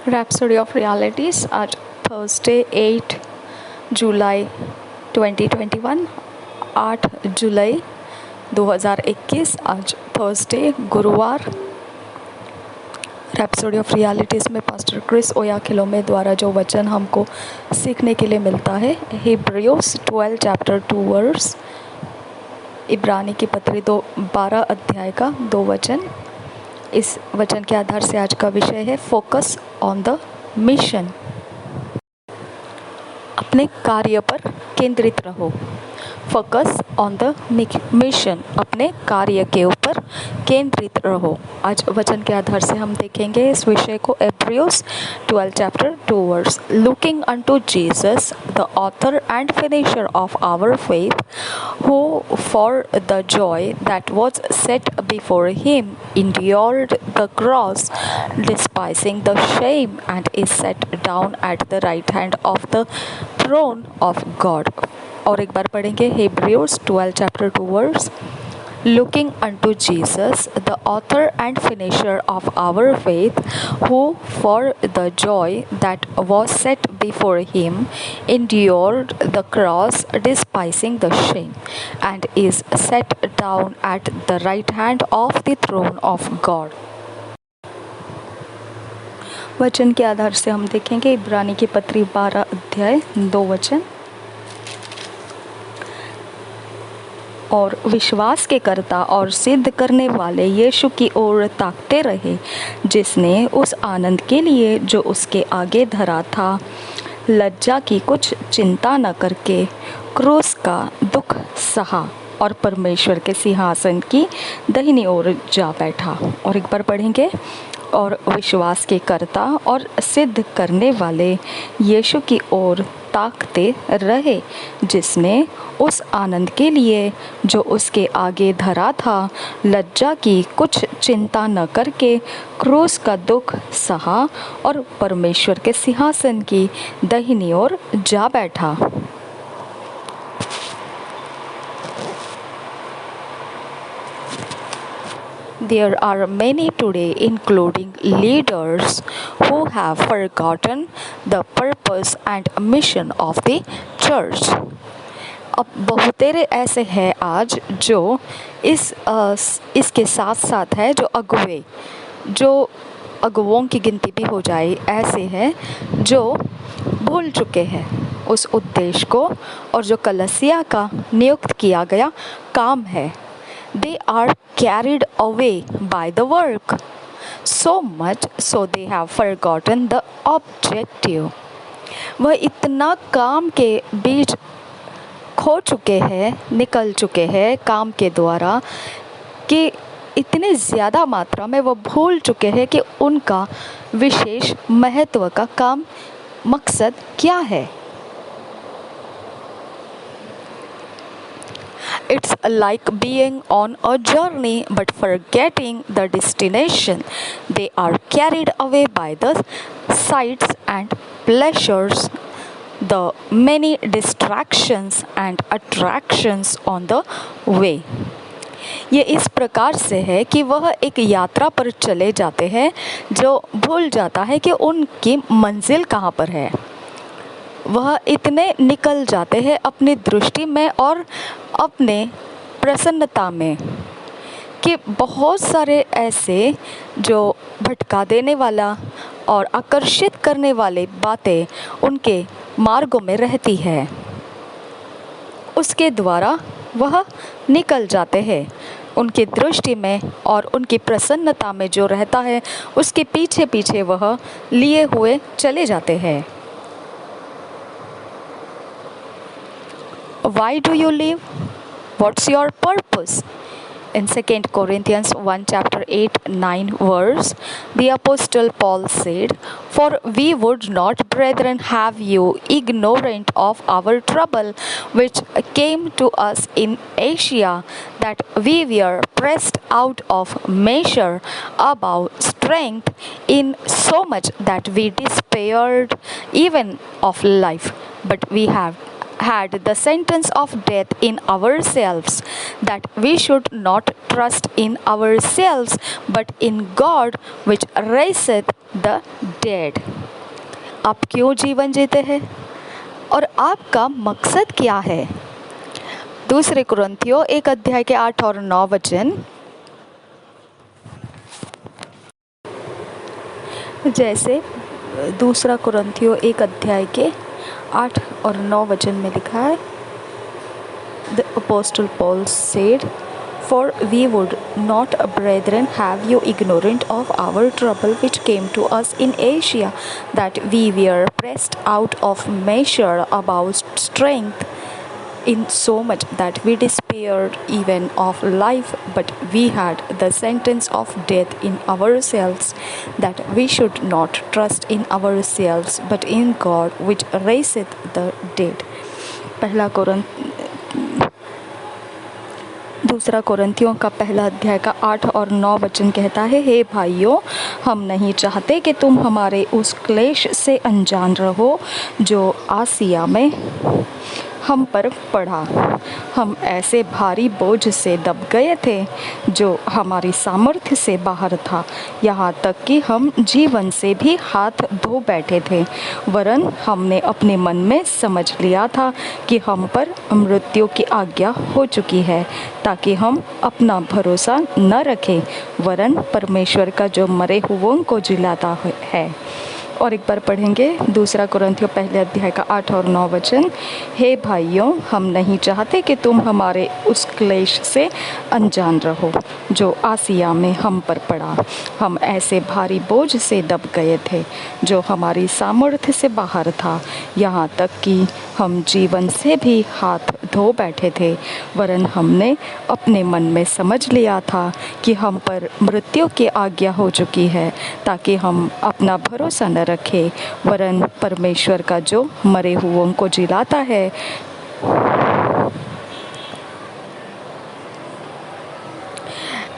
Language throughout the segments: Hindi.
Rhapsody of Realities at Thursday 8 जुलाई 2021 8 जुलाई 2021 आज थर्सडे गुरुवार। रैप्सोडी ऑफ रियलिटीज़ में पास्टर क्रिस ओयाखिलोमे द्वारा जो वचन हमको सीखने के लिए मिलता है, हिब्रियोस 12 चैप्टर 2 वर्स, इब्रानी की पत्री 12 अध्याय का 2 वचन। इस वचन के आधार से आज का विषय है फोकस ऑन द मिशन। अपने कार्य पर केंद्रित रहो। फोकस ऑन द मिशन, अपने कार्य के ऊपर केंद्रित रहो। आज वचन के आधार से हम देखेंगे इस विषय को। Hebrews 12 chapter 2 verse, looking unto Jesus the author and finisher of our faith, who for the joy that was set before him endured the cross, despising the shame, and is set down at the right hand of the throne of God। और एक बार पढ़ेंगे Hebrews 12 chapter 2 verse, looking unto Jesus the author and finisher of our faith, who for the joy that was set before him endured the cross, despising the shame, and is set down at the right hand of the throne of God। वचन के आधार से हम देखेंगे इब्रानी की पत्री 12 अध्याय 2 वचन। और विश्वास के कर्ता और सिद्ध करने वाले यीशु की ओर ताकते रहे, जिसने उस आनंद के लिए जो उसके आगे धरा था, लज्जा की कुछ चिंता न करके क्रूस का दुख सहा और परमेश्वर के सिंहासन की दाहिनी ओर जा बैठा। और एक बार पढ़ेंगे, और विश्वास के कर्ता और सिद्ध करने वाले यीशु की ओर ताकते रहे, जिसने उस आनंद के लिए जो उसके आगे धरा था, लज्जा की कुछ चिंता न करके क्रूस का दुख सहा और परमेश्वर के सिंहासन की दाहिनी ओर जा बैठा। There are many today, including leaders, who have forgotten the purpose and mission of the church। अब बहुतेरे ऐसे हैं आज जो इसके साथ साथ है, जो अगुओं की गिनती भी हो जाए, ऐसे हैं जो भूल चुके हैं उस उद्देश्य को और जो कलीसिया का नियुक्त किया गया काम है। They are carried away by the work, so much so they have forgotten the objective। वह इतना काम के बीच खो चुके हैं, निकल चुके हैं काम के द्वारा, कि इतने ज़्यादा मात्रा में वह भूल चुके हैं कि उनका विशेष महत्व का काम मकसद क्या है। It's like being on a journey but forgetting the destination। They are carried away by the sights and pleasures, the many distractions and attractions on the way। ये इस प्रकार से है कि वह एक यात्रा पर चले जाते हैं जो भूल जाता है कि उनकी मंजिल कहाँ पर है। वह इतने निकल जाते हैं अपनी दृष्टि में और अपने प्रसन्नता में कि बहुत सारे ऐसे जो भटका देने वाला और आकर्षित करने वाले बातें उनके मार्गों में रहती है, उसके द्वारा वह निकल जाते हैं। उनकी दृष्टि में और उनकी प्रसन्नता में जो रहता है, उसके पीछे पीछे वह लिए हुए चले जाते हैं। Why do you live? What's your purpose? In 2 Corinthians 1 chapter 8-9 verse, the apostle Paul said, "For we would not, brethren, have you ignorant of our trouble which came to us in Asia, that we were pressed out of measure above strength, in so much that we despaired even of life. But we have had the sentence of death in ourselves, that we should not trust in ourselves, but in God which raiseth the dead. आप क्यों जीवन जीते हैं और आपका मकसद क्या है? दूसरे कुरिन्थियों 1 अध्याय के 8 और 9 वचन, जैसे दूसरा कुरिन्थियों 1 अध्याय के 8 और 9 वचन में लिखा है, The Apostle Paul said, For we would not, brethren, have you ignorant of our trouble which came to us in Asia, that we were pressed out of measure above strength, in so much that we despaired even of life, but we had the sentence of death in ourselves, that we should not trust in ourselves, but in God which raiseth the dead. दूसरा कुरिन्थियों का 1 अध्याय का 8 और 9 वचन कहता है, हे भाइयों, हम नहीं चाहते कि तुम हमारे उस क्लेश से अनजान रहो जो आसिया में हम पर पड़ा। हम ऐसे भारी बोझ से दब गए थे जो हमारी सामर्थ्य से बाहर था, यहाँ तक कि हम जीवन से भी हाथ धो बैठे थे। वरन हमने अपने मन में समझ लिया था कि हम पर मृत्यु की आज्ञा हो चुकी है, ताकि हम अपना भरोसा न रखें, वरन परमेश्वर का जो मरे हुओं को जिलाता है। और एक बार पढ़ेंगे दूसरा कुरिन्थियों 1 अध्याय का 8 और 9 वचन, हे भाइयों, हम नहीं चाहते कि तुम हमारे उस क्लेश से अनजान रहो जो आसिया में हम पर पड़ा। हम ऐसे भारी बोझ से दब गए थे जो हमारी सामर्थ्य से बाहर था, यहाँ तक कि हम जीवन से भी हाथ धो बैठे थे। वरन हमने अपने मन में समझ लिया था कि हम पर मृत्यु की आज्ञा हो चुकी है, ताकि हम अपना भरोसा न रखें, वरन परमेश्वर का जो मरे हुओं को जिलाता है।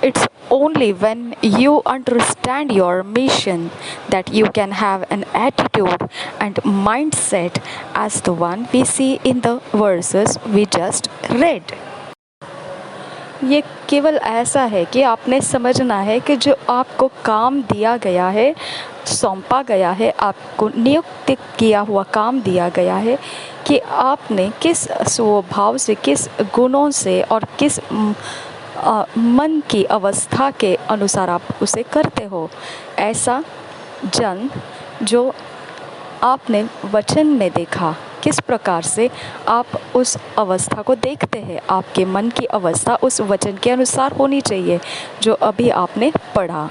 It's only when you understand your mission that you can have an attitude and mindset as the one we see in the verses we just read. ये केवल ऐसा है कि आपने समझना है कि जो आपको काम दिया गया है, सौंपा गया है, आपको नियुक्त किया हुआ काम दिया गया है, कि आपने किस स्वभाव से, किस गुणों से और किस मन की अवस्था के अनुसार आप उसे करते हो। ऐसा जन जो आपने वचन में देखा, किस प्रकार से आप उस अवस्था को देखते हैं, आपके मन की अवस्था उस वचन के अनुसार होनी चाहिए जो अभी आपने पढ़ा।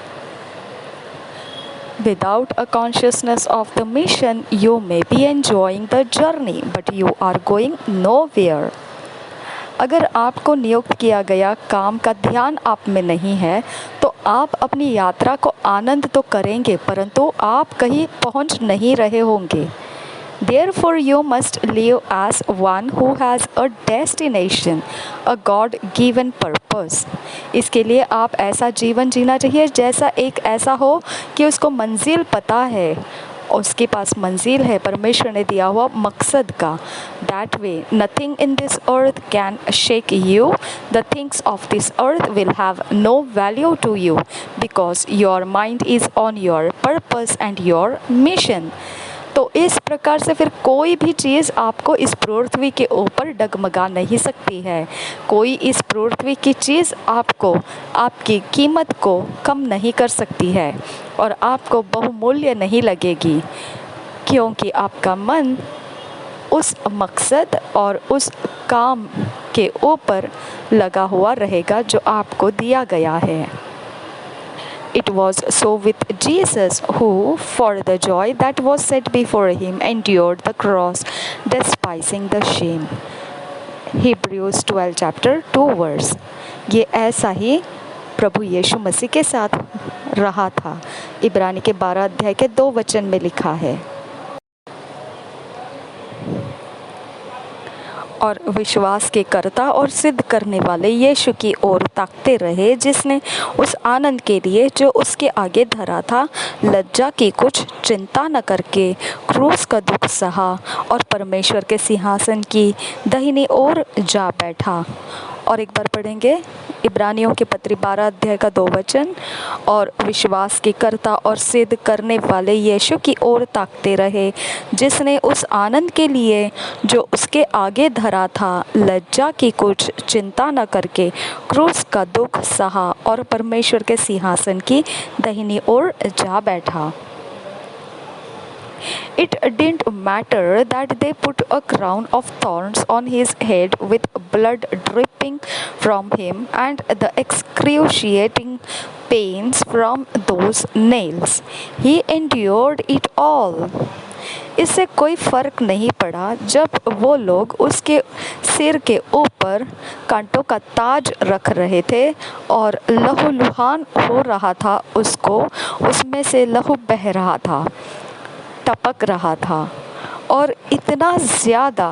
Without a consciousness of the mission, you may be enjoying the journey, but you are going nowhere. अगर आपको नियुक्त किया गया काम का ध्यान आप में नहीं है, तो आप अपनी यात्रा को आनंद तो करेंगे, परंतु आप कहीं पहुंच नहीं रहे होंगे। Therefore, you must live as one who has a destination, a God-given purpose. इसके लिए आप ऐसा जीवन जीना चाहिए जैसा एक ऐसा हो कि उसको मंजिल पता है, उसके पास मंजिल है परमेश्वर ने दिया हुआ मकसद का। That way, nothing in this earth can shake you. The things of this earth will have no value to you, because your mind is on your purpose and your mission. तो इस प्रकार से फिर कोई भी चीज़ आपको इस पृथ्वी के ऊपर डगमगा नहीं सकती है। कोई इस पृथ्वी की चीज़ आपको, आपकी कीमत को कम नहीं कर सकती है और आपको बहुमूल्य नहीं लगेगी, क्योंकि आपका मन उस मकसद और उस काम के ऊपर लगा हुआ रहेगा जो आपको दिया गया है। It was so with Jesus, who, for the joy that was set before him, endured the cross, despising the shame. Hebrews 12 chapter 2 verse. ये ऐसा ही प्रभु यीशु मसीह के साथ रहा था। इब्रानी के 12 अध्याय के 2 वचन में लिखा है, और विश्वास के कर्ता और सिद्ध करने वाले यीशु की ओर ताकते रहे, जिसने उस आनंद के लिए जो उसके आगे धरा था लज्जा की कुछ चिंता न करके क्रूस का दुख सहा और परमेश्वर के सिंहासन की दाहिनी ओर जा बैठा। और एक बार पढ़ेंगे इब्रानियों के पत्री 12 अध्याय का 2 वचन। और विश्वास के कर्ता और सिद्ध करने वाले यीशु की ओर ताकते रहे, जिसने उस आनंद के लिए जो उसके आगे धरा था लज्जा की कुछ चिंता न करके क्रूस का दुख सहा और परमेश्वर के सिंहासन की दाहिनी ओर जा बैठा। It didn't matter that they put a crown of thorns on his head with blood dripping from him and the excruciating pains from those nails. He endured it all. इससे कोई फर्क नहीं पड़ा जब वो लोग उसके सिर के ऊपर कांटों का ताज रख रहे थे और लहूलुहान हो रहा था, उसको उसमें से लहू बह रहा था, टपक रहा था और इतना ज़्यादा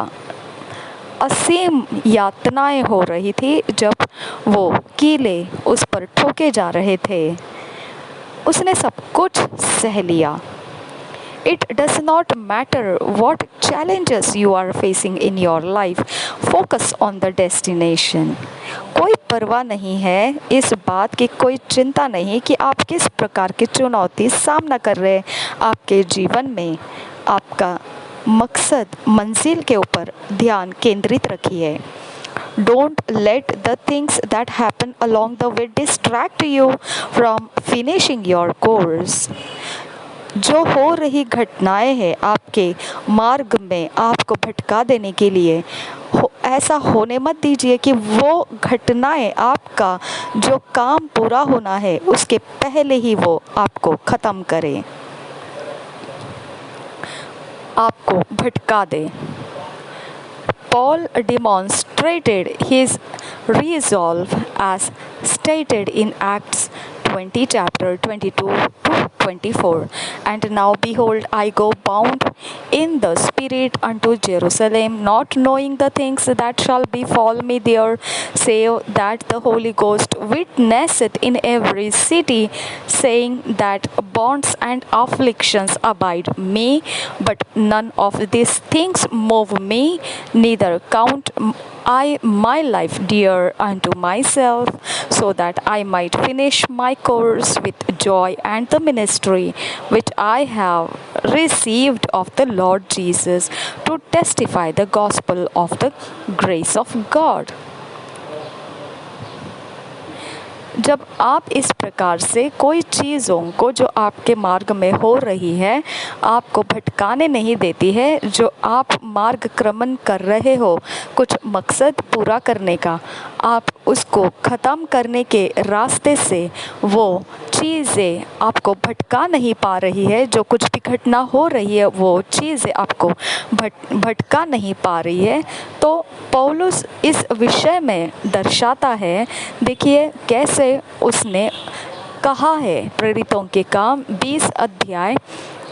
असीम यातनाएं हो रही थी जब वो कीले उस पर ठोके जा रहे थे। उसने सब कुछ सह लिया। It does not matter what challenges you are facing in your life. Focus on the destination. कोई परवाह नहीं है इस बात की, कोई चिंता नहीं कि आप किस प्रकार की चुनौती सामना कर रहे हैं आपके जीवन में। आपका मकसद मंजिल के ऊपर ध्यान केंद्रित रखिए। Don't let the things that happen along the way distract you from finishing your course. जो हो रही घटनाएं हैं आपके मार्ग में आपको भटका देने के लिए, ऐसा होने मत दीजिए कि वो घटनाएं आपका जो काम पूरा होना है उसके पहले ही वो आपको ख़त्म करें, आपको भटका दे। Paul demonstrated his resolve as stated in Acts 20 chapter 22 to 24. And now behold, I go bound in the Spirit unto Jerusalem, not knowing the things that shall befall me there, save that the Holy Ghost witnesseth in every city, saying that bonds and afflictions abide me, but none of these things move me, neither count I my life dear unto myself, so that I might finish my course with joy and the ministry which I have received of the Lord Jesus, to testify the gospel of the grace of God. जब आप इस प्रकार से कोई चीज़ों को जो आपके मार्ग में हो रही है आपको भटकाने नहीं देती है, जो आप मार्ग क्रमण कर रहे हो कुछ मकसद पूरा करने का, आप उसको ख़त्म करने के रास्ते से वो चीज़ें आपको भटका नहीं पा रही है, जो कुछ भी घटना हो रही है वो चीज़ें आपको भटका नहीं पा रही है, तो पौलुस इस विषय में दर्शाता है। देखिए कैसे उसने कहा है प्रेरितों के काम 20 अध्याय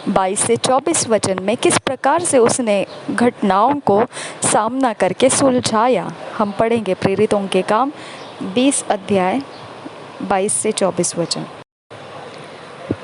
22 से 24 वचन में किस प्रकार से उसने घटनाओं को सामना करके सुलझाया। हम पढ़ेंगे प्रेरितों के काम 20 अध्याय 22 से 24 वचन।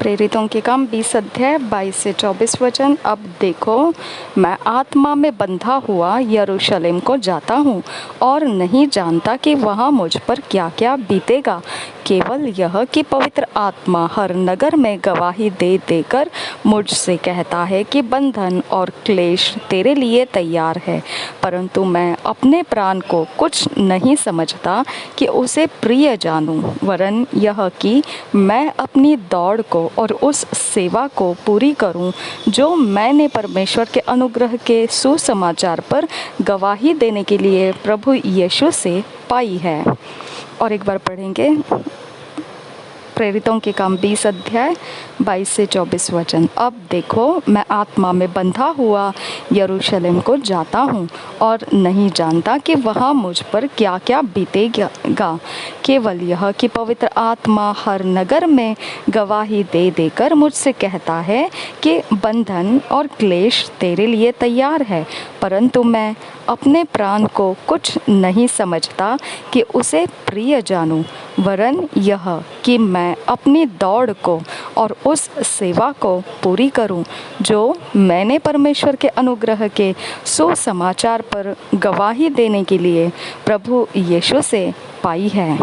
प्रेरितों के काम 20 अध्याय 22 से 24 वचन। अब देखो, मैं आत्मा में बंधा हुआ यरूशलेम को जाता हूँ और नहीं जानता कि वहाँ मुझ पर क्या क्या बीतेगा, केवल यह कि पवित्र आत्मा हर नगर में गवाही दे देकर मुझसे कहता है कि बंधन और क्लेश तेरे लिए तैयार है, परंतु मैं अपने प्राण को कुछ नहीं समझता कि उसे प्रिय जानूं, वरन यह कि मैं अपनी दौड़ को और उस सेवा को पूरी करूं जो मैंने परमेश्वर के अनुग्रह के सुसमाचार पर गवाही देने के लिए प्रभु यीशु से पाई है। और एक बार पढ़ेंगे प्रेरितों के काम 20 अध्याय 22 से 24 वचन। अब देखो, मैं आत्मा में बंधा हुआ यरूशलेम को जाता हूँ और नहीं जानता कि वहाँ मुझ पर क्या क्या बीतेगा। केवल यह कि पवित्र आत्मा हर नगर में गवाही दे देकर मुझसे कहता है कि बंधन और क्लेश तेरे लिए तैयार है, परंतु मैं अपने प्राण को कुछ नहीं समझता कि उसे प्रिय जानूं, वरन यह कि मैं अपनी दौड़ को और उस सेवा को पूरी करूं जो मैंने परमेश्वर के अनुग्रह के सुसमाचार पर गवाही देने के लिए प्रभु यीशु से पाई है।